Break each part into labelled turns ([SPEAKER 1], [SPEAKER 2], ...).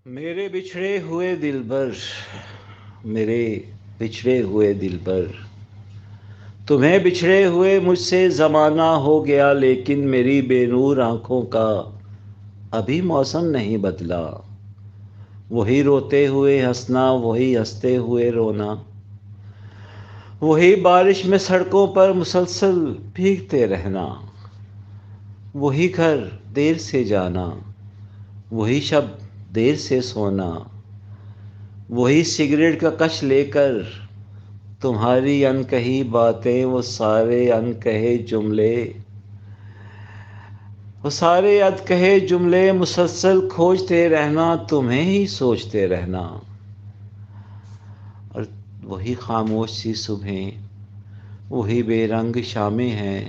[SPEAKER 1] میرے بچھڑے ہوئے دلبر، میرے بچھڑے ہوئے دلبر، تمہیں بچھڑے ہوئے مجھ سے زمانہ ہو گیا، لیکن میری بے نور آنکھوں کا ابھی موسم نہیں بدلا۔ وہی روتے ہوئے ہنسنا، وہی ہنستے ہوئے رونا، وہی بارش میں سڑکوں پر مسلسل بھیگتے رہنا، وہی گھر دیر سے جانا، وہی شب دیر سے سونا، وہی سگریٹ کا کش لے کر تمہاری انکہی باتیں، وہ سارے ادکہے جملے مسلسل کھوجتے رہنا، تمہیں ہی سوچتے رہنا۔ اور وہی خاموش سی صبحیں، وہی بے رنگ شامیں ہیں،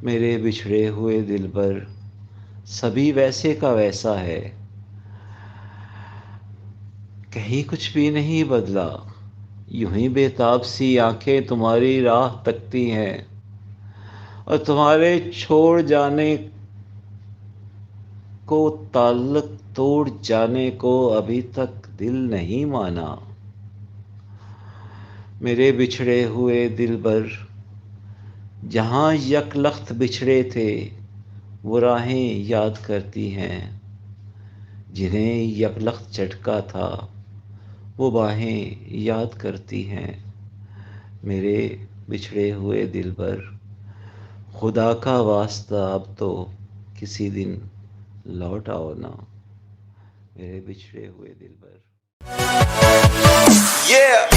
[SPEAKER 1] میرے بچھڑے ہوئے دلبر، سبھی ویسے کا ویسا ہے، کہیں کچھ بھی نہیں بدلا۔ یوں ہی بےتاب سی آنکھیں تمہاری راہ تکتی ہیں، اور تمہارے چھوڑ جانے کو، تعلق توڑ جانے کو ابھی تک دل نہیں مانا۔ میرے بچھڑے ہوئے دلبر، جہاں یک لخت بچھڑے تھے، وہ راہیں یاد کرتی ہیں، جنہیں یک لخت جھٹکا تھا، وہ باہیں یاد کرتی ہیں۔ میرے بچھڑے ہوئے دلبر، خدا کا واسطہ اب تو کسی دن لوٹ آؤ نا، میرے بچھڑے ہوئے دلبر۔
[SPEAKER 2] Yeah.